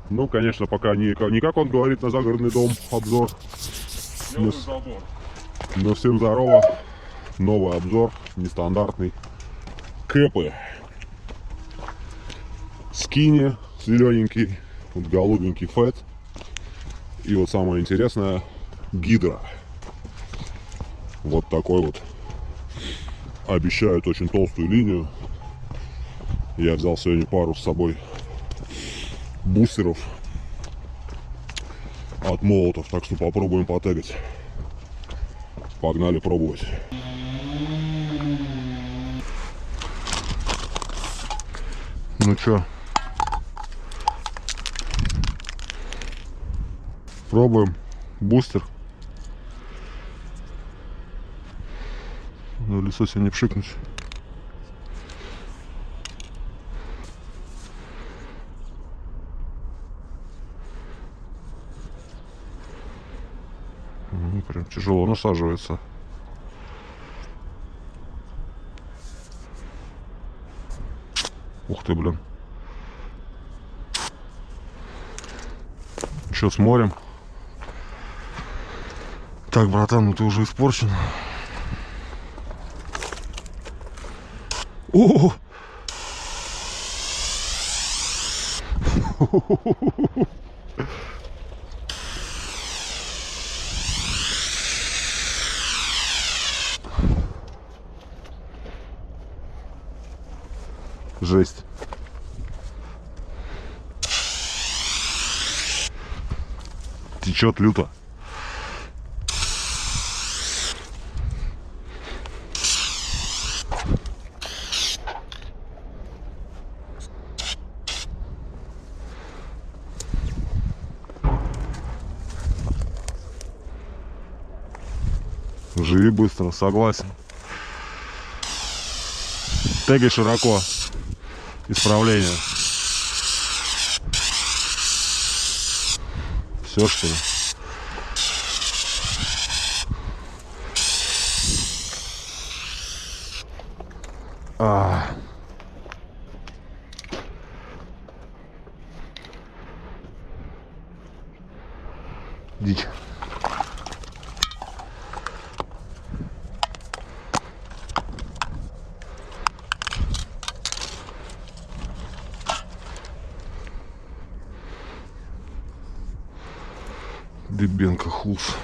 Ну, конечно, пока не как он говорит на загородный дом обзор. Но всем здорово. Новый обзор, нестандартный. Кэпы. Скини зелененький, вот голубенький фэт. И вот самое интересное, гидра. Вот такой вот. Обещают очень толстую линию. Я взял сегодня пару с собой бустеров от молотов, так что попробуем потегать. Погнали пробовать. Ну чё, пробуем бустер. На лицо себе не пшикнуть. Прям тяжело насаживается. Ух ты, блин. Что, смотрим? Так, братан, ну ты уже испорчен. О! Жесть. Течет люто. Живи быстро, согласен. Тегай широко. Исправление. Все, что ли? Дичь. Дыбенко хулс.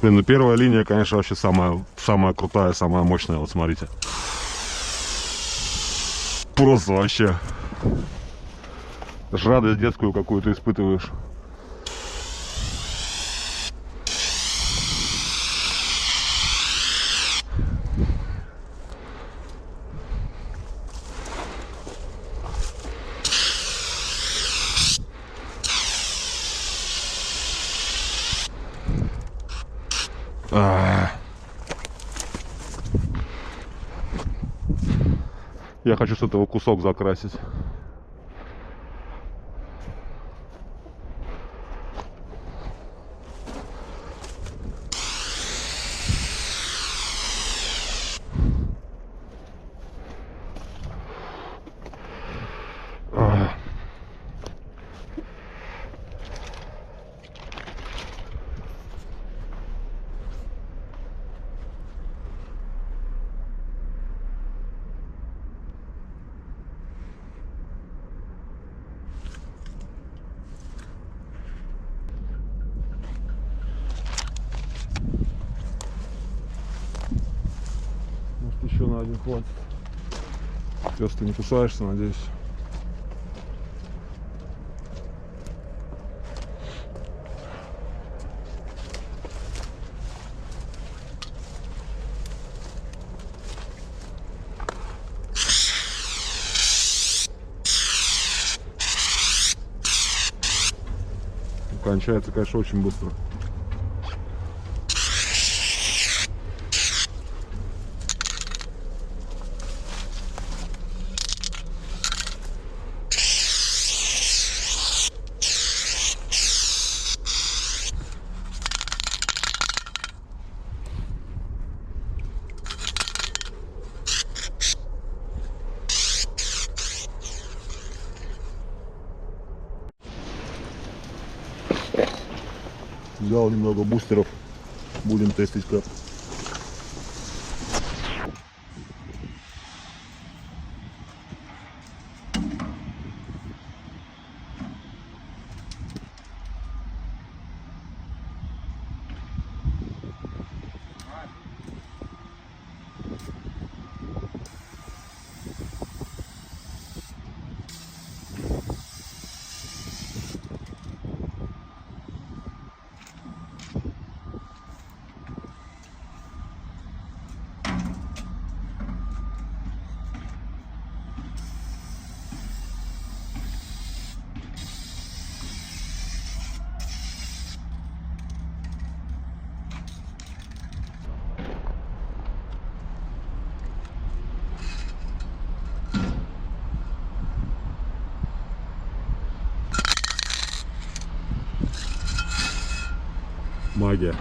Блин, ну первая линия, конечно, вообще самая крутая, самая мощная. Вот смотрите. Просто вообще. Даже радость детскую какую-то испытываешь. Я хочу с этого кусок закрасить. Еще на один хватит. Пес, ты не кусаешься, надеюсь. Кончается, конечно, очень быстро. Взял немного бустеров. Будем тестить как. Магия.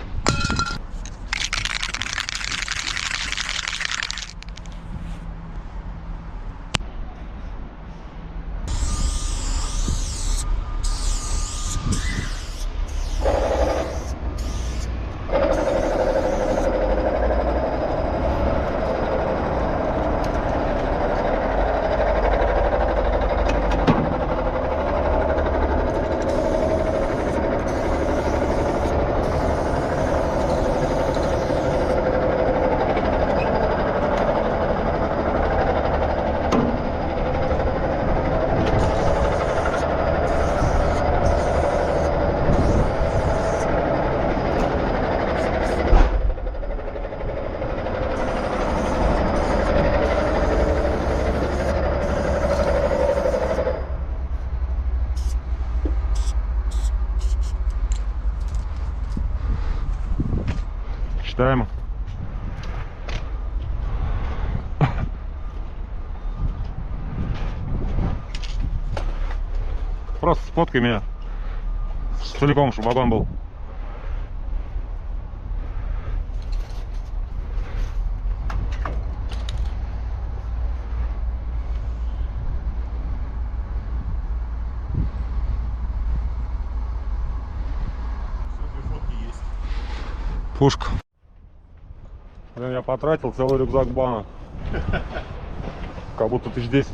Читаем. Просто сфоткай меня целиком, чтобы вагон был. Пушка. Блин, я потратил целый рюкзак банок. Как будто 1010.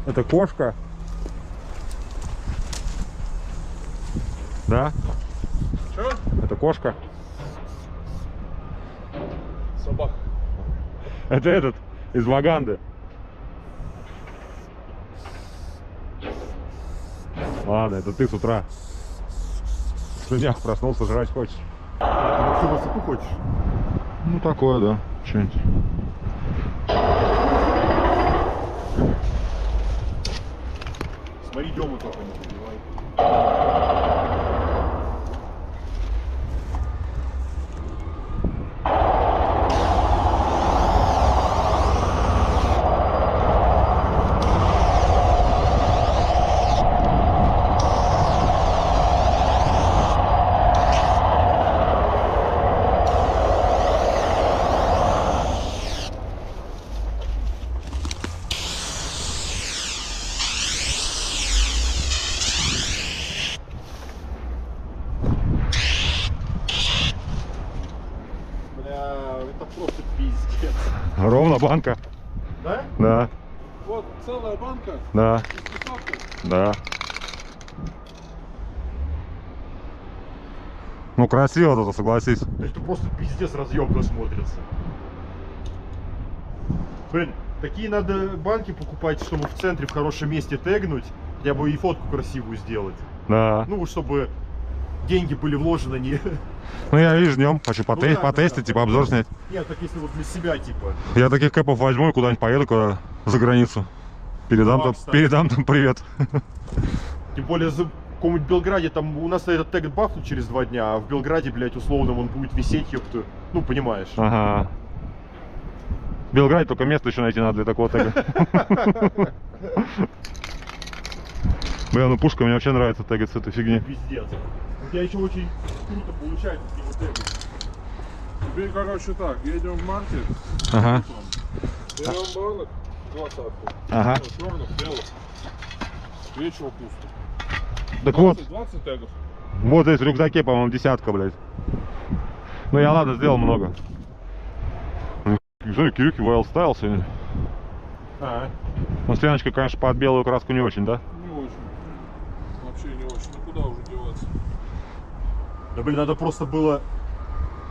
Это кошка? Да? Что? Это кошка? Собака. Это этот, из Ваганды. Ладно, это ты с утра. В слюнях проснулся, жрать хочешь. На всю высоту хочешь? Ну такое, да. Что-нибудь. Смотри, Дему только не забивай. Это просто пиздец. Ровно банка. Да? Да. Вот целая банка. Да. Да. Ну красиво тут, согласись. Это просто пиздец разъемно смотрится. Блин, такие надо банки покупать, чтобы в центре в хорошем месте тегнуть, хотя бы и фотку красивую сделать. Да. Ну, чтобы деньги были вложены не... Ну я вижу днем, хочу да, потестить, да. типа обзор снять. Нет, так если вот для себя, типа. Я таких кэпов возьму и куда-нибудь поеду куда за границу. Передам, Да, передам там привет. Тем более в каком-нибудь Белграде, там у нас этот тег бафнут через 2 дня, а в Белграде, блядь, условно он будет висеть, ёпту. Ну, понимаешь. Ага. В Белграде только место еще найти надо для такого тега. Бля, ну пушка, мне вообще нравится тегать с этой фигни. Пиздец. У тебя еще очень круто получается с него тегать. Теперь, короче, так, едем в маркет, Ага. берем банок, 20-ку. Ага. Черных, белых. Вечего пусто. Так вот, 20 тегов. вот здесь в рюкзаке, по-моему, 10, блядь. Ну я ладно, сделал много. Смотри, Кирюхи Wild Style сегодня. Ну, стеночка, конечно, под белую краску не очень, да? Не очень. Вообще не очень. Ну куда уже деваться? Да блин, надо просто было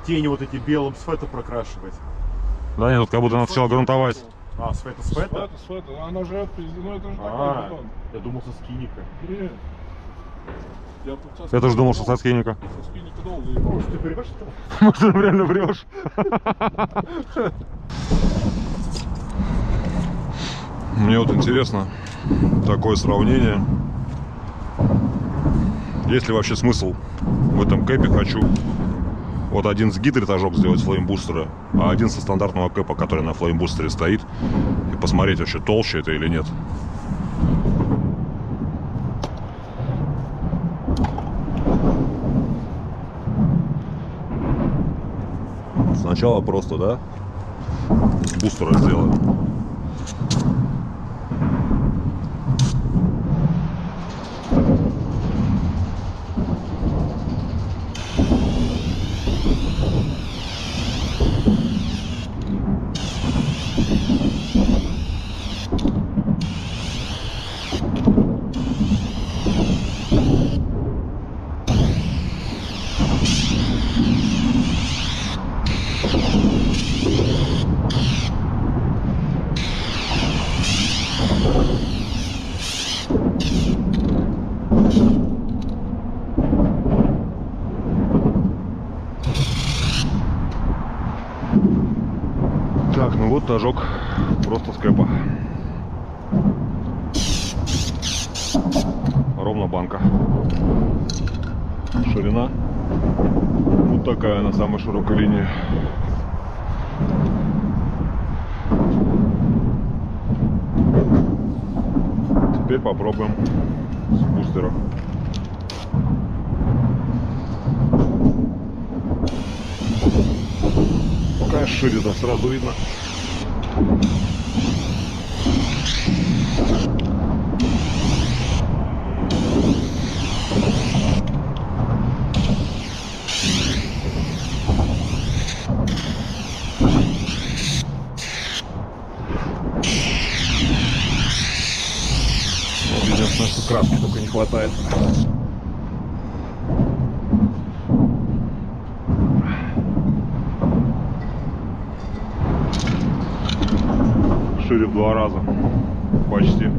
тени вот эти белым светом прокрашивать. Да нет, тут как будто надо сначала грунтовать. А, света? Света. Она же, ну это же такой бетон. Я думал со скиника. Нет. Я тут со Я тоже думал, что со скинника. Со скинника долго ехал. Ты понимаешь, что? Может, ты реально врешь? Мне вот интересно такое сравнение. Есть ли вообще смысл в этом кэпе? Хочу вот один с гидритажок сделать флеймбустера, а один со стандартного кэпа, который на флеймбустере стоит, и посмотреть, вообще толще это или нет. Сначала просто, да, бустера сделаем. Так, ну вот тажок просто с кэпа. Ровно банка. Ширина вот такая на самой широкой линии. Теперь попробуем с бустера. Какая ширина, сразу видно. Единственное, что краски только не хватает. Шире в 2 раза. Почти.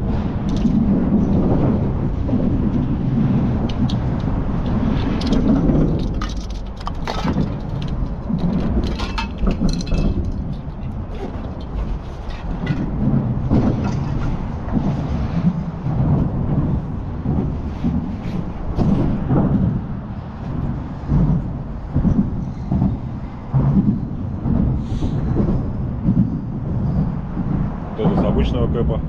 Это с обычного кэпа.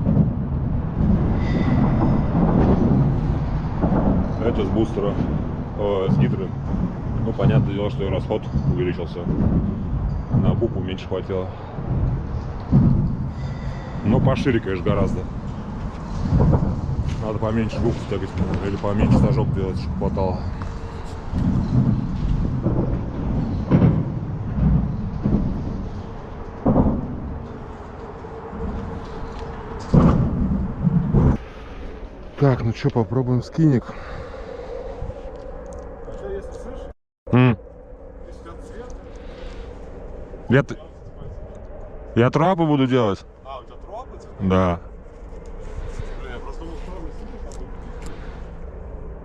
Это с бустера, с гидры. Ну, понятное дело, что и расход увеличился. На букву меньше хватило. Но пошире, конечно, гораздо. Надо поменьше букв тягать или поменьше стажок делать, чтобы хватало. Так, ну что, попробуем скинник. А что, если слышишь? Если это цвет? Я трапы буду делать. А, у тебя тропы? Да. Блин, я просто думал, что там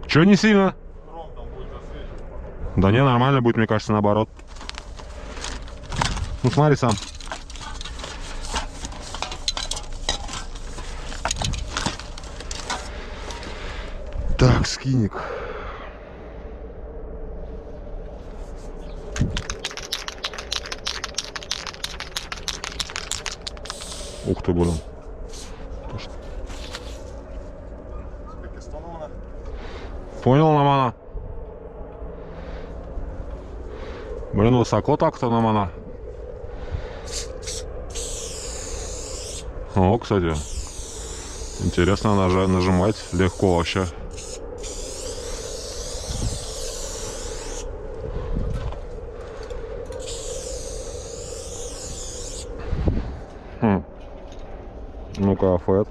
Че не сильно? хром там будет засвечивать. Да не, нормально будет, мне кажется, наоборот. Ну смотри сам. Так, скинник. Ух ты, блин. Понял, Намана? Блин, высоко так-то, Намана. О, кстати. Интересно нажимать. Легко вообще. Ну-ка, фэт.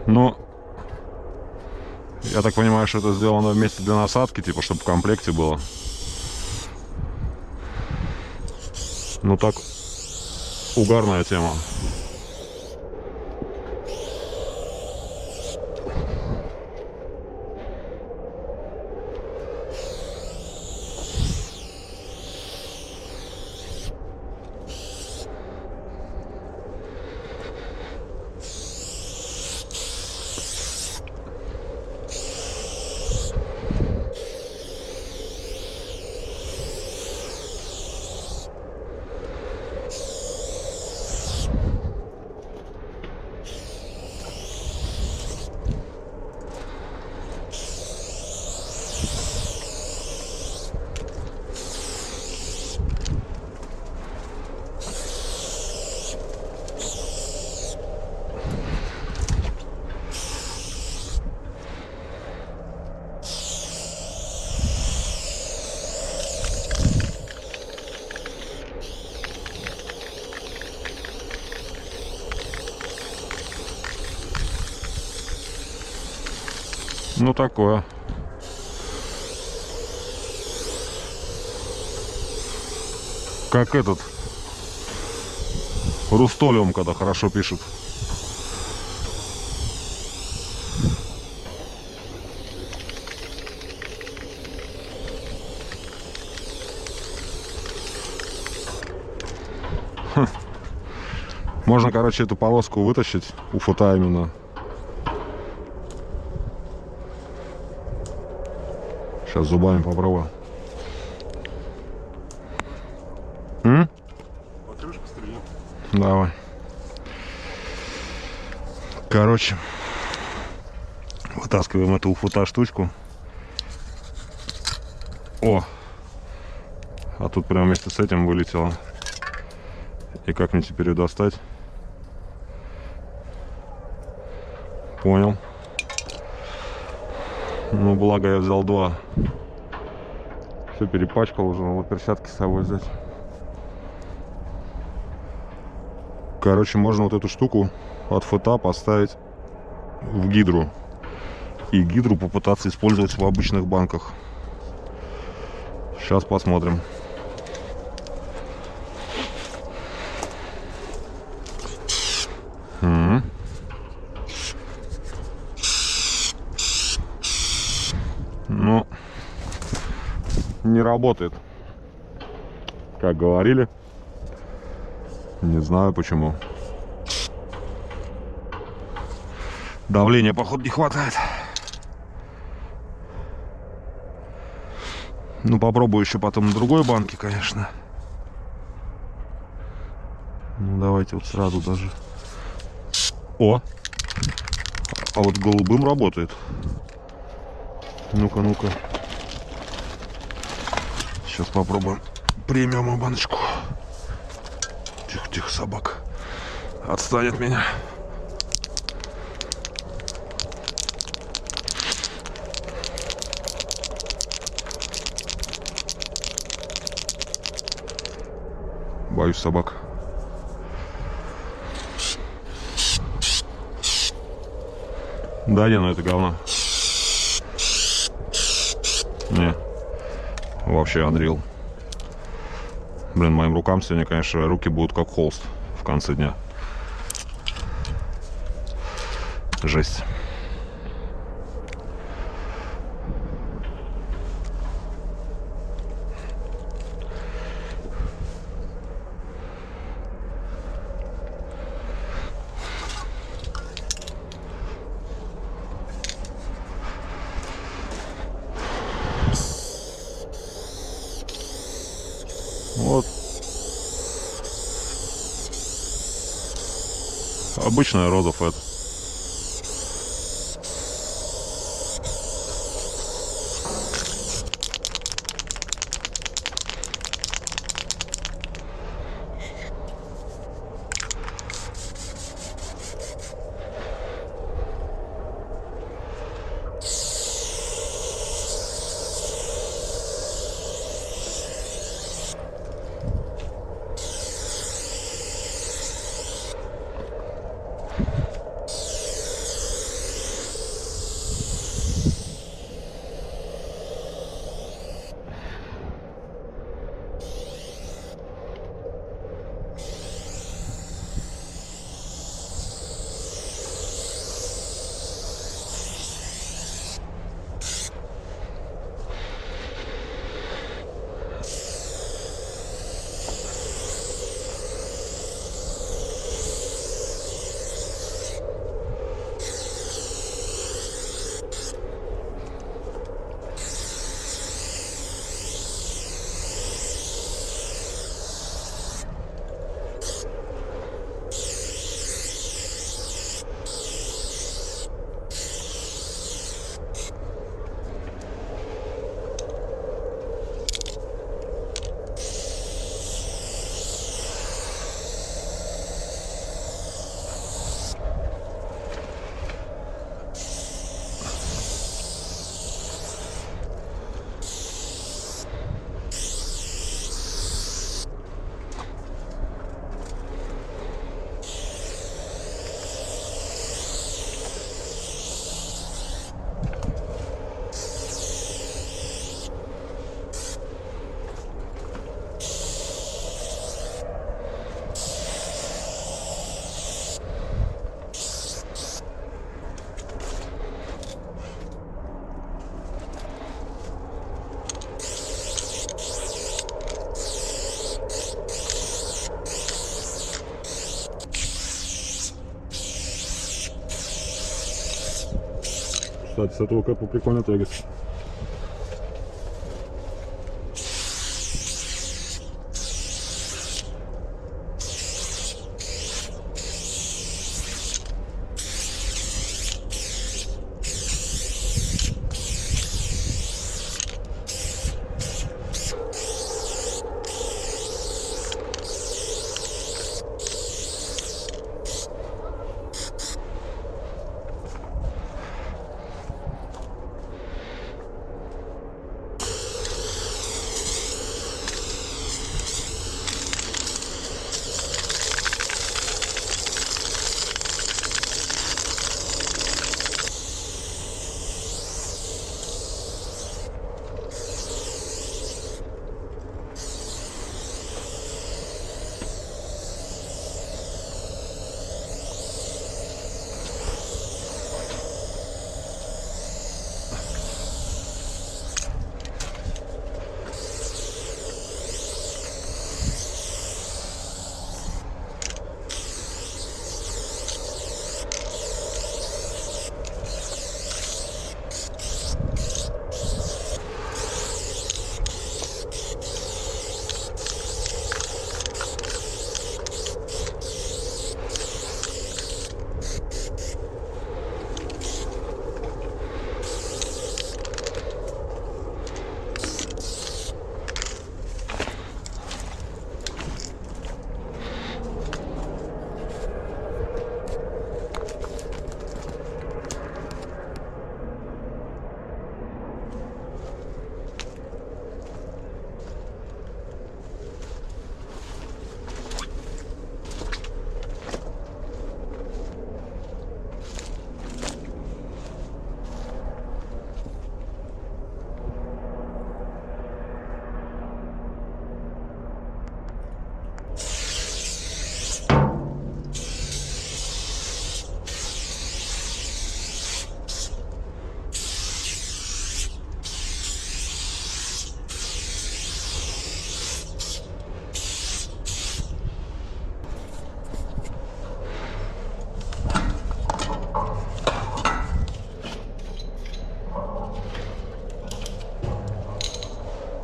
Ну, я так понимаю, что это сделано вместе для насадки, типа, чтобы в комплекте было. Ну так, угарная тема. Ну такое. Как этот Рустолиум, когда хорошо пишет. Можно, короче, эту полоску вытащить у фута именно. Сейчас зубами попробую. Покрышка стрельнет. Давай. Короче, вытаскиваем эту у фута штучку. О! А тут прямо вместе с этим вылетело. И как мне теперь ее достать? Понял. Ну, благо я взял два. Все перепачкал уже, надо перчатки с собой взять. Короче, можно вот эту штуку от фута поставить в гидру. И гидру попытаться использовать в обычных банках. Сейчас посмотрим. Ну, не работает, как говорили. Не знаю почему. Давления, походу, не хватает. Ну, попробую еще потом на другой банке, конечно. Ну, давайте вот сразу даже. О! А вот голубым работает. Ну-ка, ну-ка. Сейчас попробуем премиум баночку. Тихо, тихо, собака. Отстань от меня. Боюсь собак. Да не, ну это говно. Не. Вообще Unreal. Блин, моим рукам сегодня, конечно, руки будут как холст в конце дня. Жесть. Вот. Обычная роза фэт. Кстати, с этого кэпа прикольно тягивается.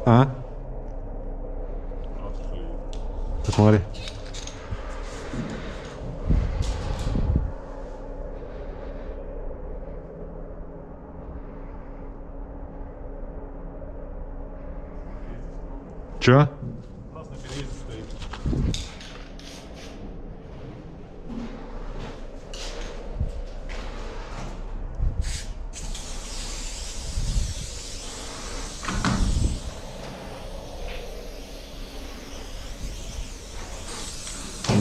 А? Посмотри. Чё? У нас на переезде стоит.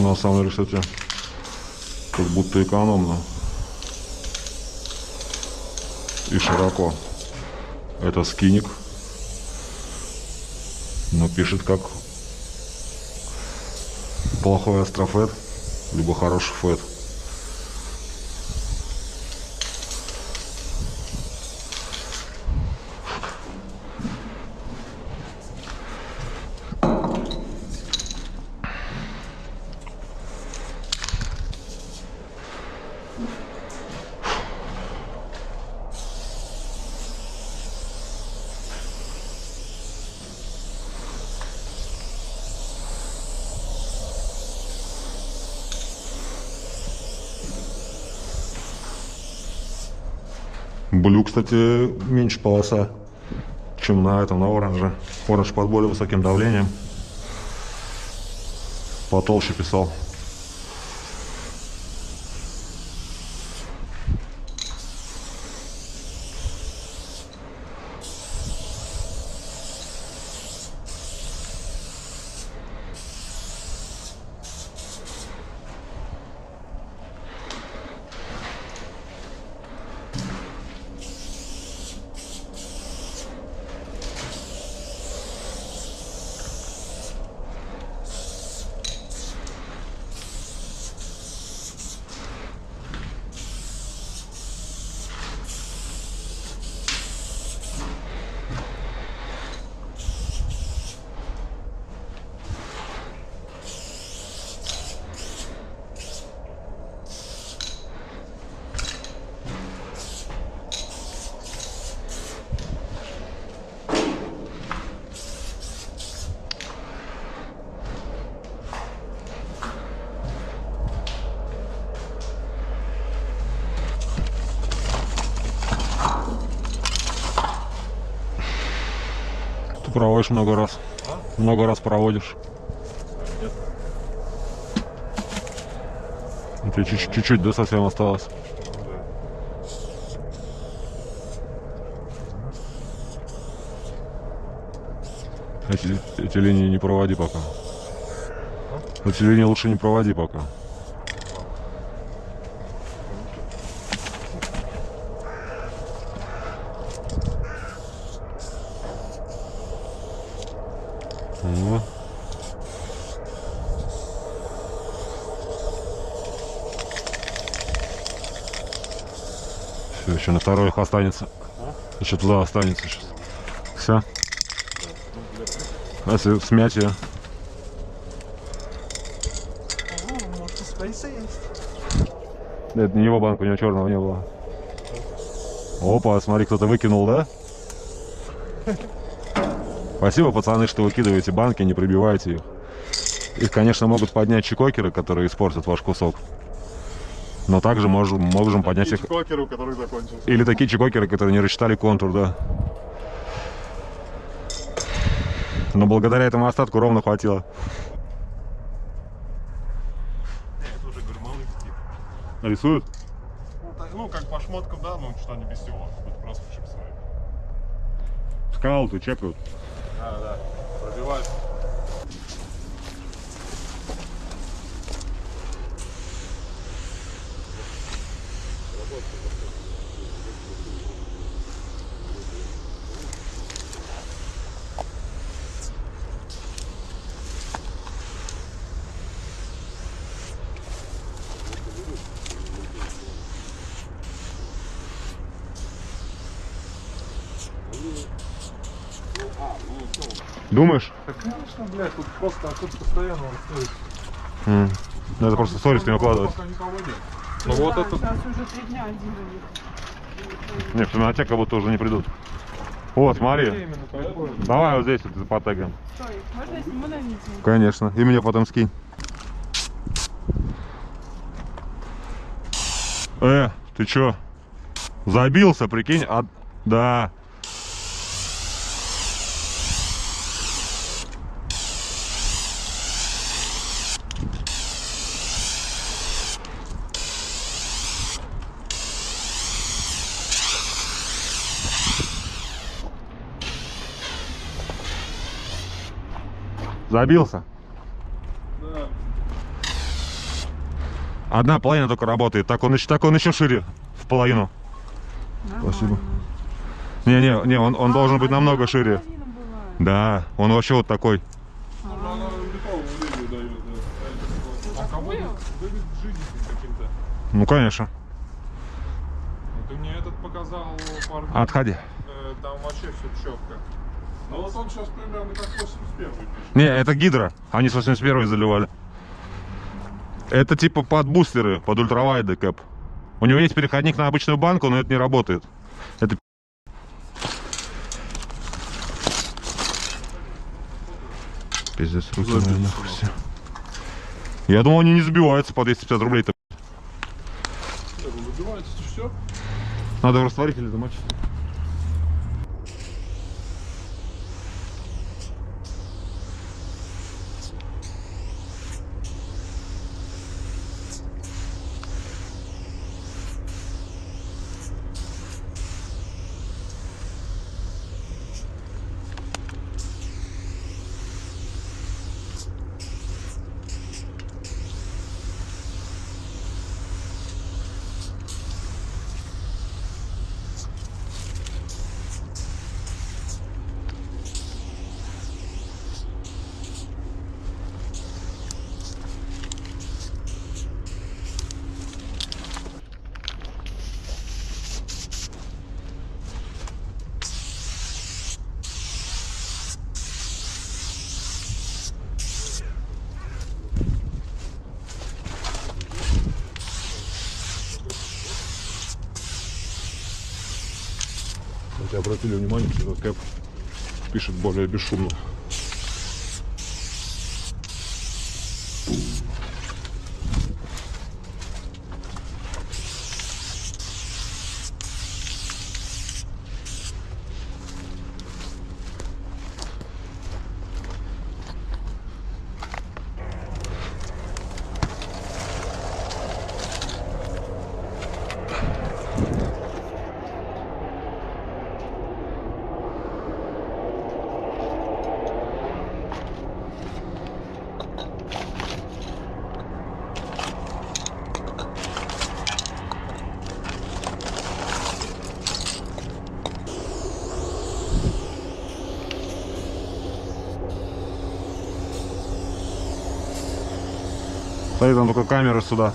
На самом деле, кстати, как будто экономно и широко. Это скиник, но пишет как плохой астрофет, либо хороший фет. Блю, кстати, меньше полоса, чем на этом, на оранже. Оранж под более высоким давлением. Потолще писал. Ты проводишь много раз. Много раз проводишь. Нет. Тебе чуть-чуть, да, совсем осталось? Эти линии не проводи пока. Эти линии лучше не проводи пока. Ну. Все, еще на второй их останется. Еще туда останется сейчас. Все. А если смять ее? Может, спейса есть? Это не его банк, у него черного не было. Опа, смотри, кто-то выкинул, да? Спасибо, пацаны, что выкидываете банки, не прибиваете их. Их, конечно, могут поднять чекокеры, которые испортят ваш кусок. Но также можем поднять их... Чекокеры, у которых закончился. Или такие чекокеры, которые не рассчитали контур, да. Но благодаря этому остатку ровно хватило. Это уже, говорю, малый тип. Рисуют? Ну, как по шмоткам, да, но что-то не без всего. Это просто чипсовые. Скауту чекают. Да, пробивают. Думаешь? Да, конечно, блядь, тут просто, тут постоянно он стоит. Ну, это просто сторис не укладывать. Пока никого нет. Ну, Ну вот да, это... сейчас уже 3 дня один у них. Нет, в темноте как будто уже не придут. О, смотри. Именно такое. Давай вот здесь вот потегаем. Стой, можно я сниму на видео? Конечно. И мне потом скинь. Ты чё? Забился, прикинь? Да. Забился. Да. Одна половина только работает. Так он еще шире в половину. Спасибо. Не, он должен быть намного шире. Да, он вообще вот такой. Ну, она литовому видео дает, да. А кого выглядит жизнь каким-то? Ну, конечно. Ты мне этот показал парк. Отходи. Там вообще все четко. Ну вот он сейчас примерно как 81 пишет. Не, это гидро. Они с 81 заливали. Это типа под бустеры, под ультравайды кэп. У него есть переходник на обычную банку, но это не работает. Это пиздец, руки нахуй все. Я думал, они не забиваются по 250 рублей-то. Выбивается все. Надо в растворителе замочить. Кстати, обратили внимание, что этот кэп пишет более бесшумно. Смотри, там только камеры сюда.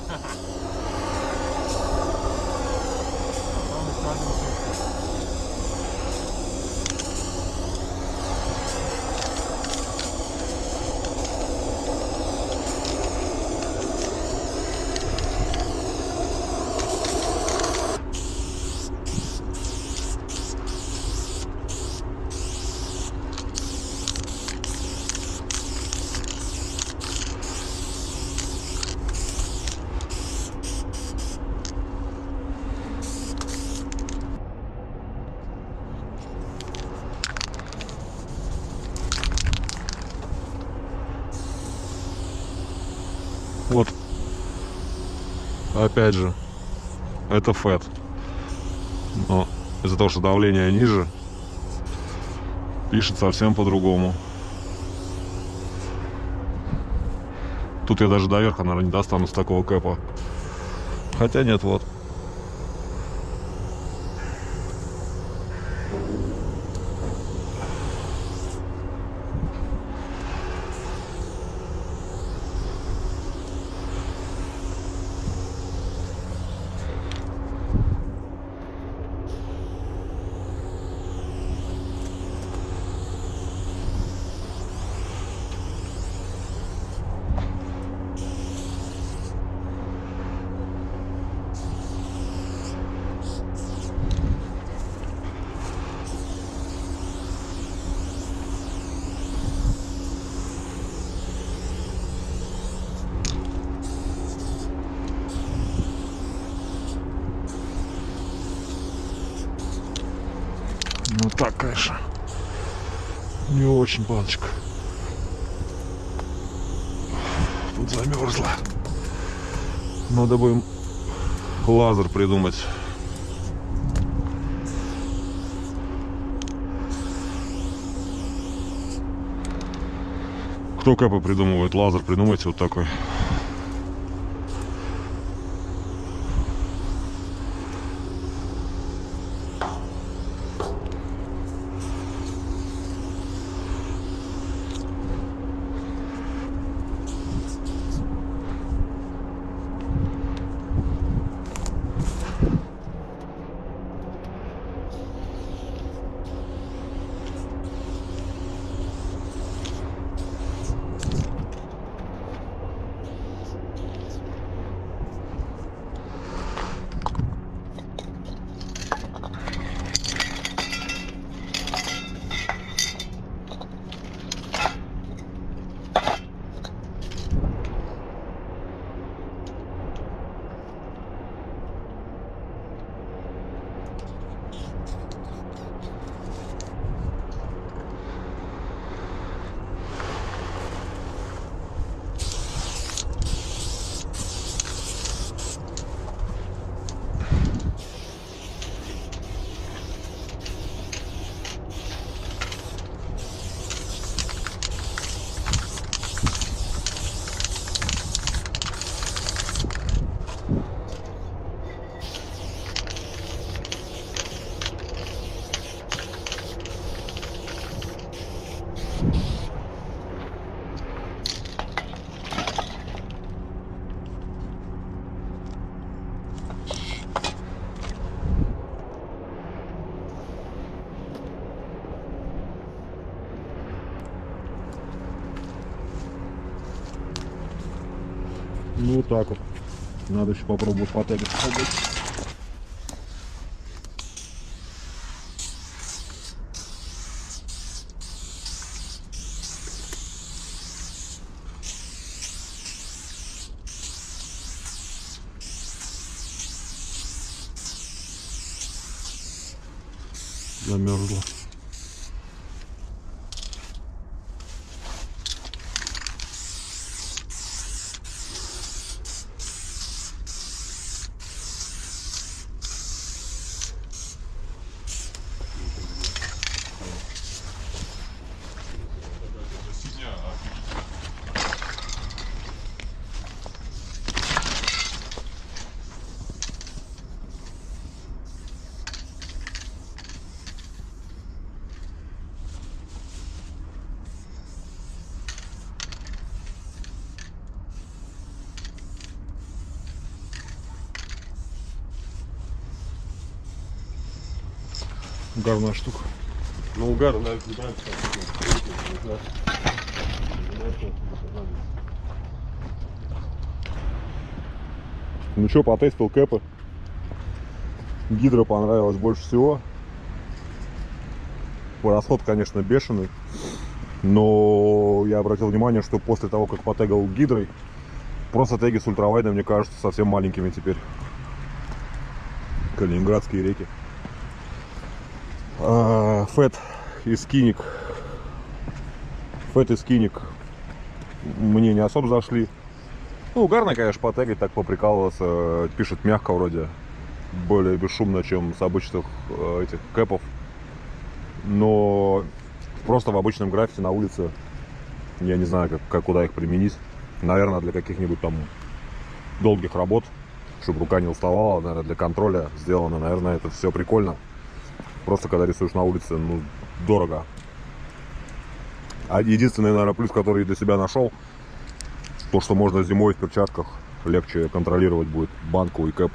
Вот. Опять же, это фэт. Но из-за того, что давление ниже, пишет совсем по-другому. Тут я даже до верха, наверное, не достану с такого кэпа. Хотя нет, вот. Ну так, конечно, не очень баночка. Тут замерзла. Надо бы им лазер придумать. Кто кэпы придумывает? Лазер придумайте вот такой. Ну вот так вот. Надо еще попробовать потегать. Замерзла. Угарная штука. Ну, угар, нравится. Ну что, потестил кэпы. Гидро понравилось больше всего. Расход, конечно, бешеный. Но я обратил внимание, что после того, как потегал гидрой, просто теги с ультравайдом, мне кажется, совсем маленькими теперь. Калининградские реки. Фэт и скиник. Фэт и скиник мне не особо зашли. Ну, угарно, конечно, потегать, так поприкалываться. Пишет мягко вроде. Более бесшумно, чем с обычных этих кэпов. Но просто в обычном граффити на улице я не знаю, куда их применить. Наверное, для каких-нибудь там долгих работ, чтобы рука не уставала, наверное, для контроля сделано. Наверное, это все прикольно. Просто когда рисуешь на улице, ну, дорого. А единственный, наверное, плюс, который для себя нашел, то, что можно зимой в перчатках легче контролировать будет банку и кэп.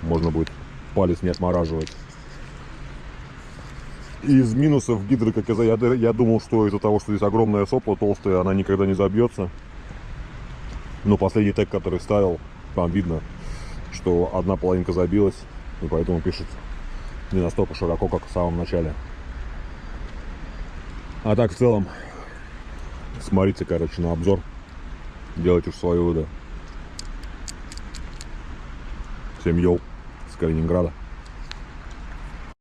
Можно будет палец не отмораживать. Из минусов гидры, как я думал, что из-за того, что здесь огромная сопла толстая, она никогда не забьется. Но последний тег, который ставил, там видно, что одна половинка забилась, и поэтому пишет не настолько широко, как в самом начале. А так в целом, смотрите, короче, на обзор, делайте уж свои выводы. Всем йоу с Калининграда.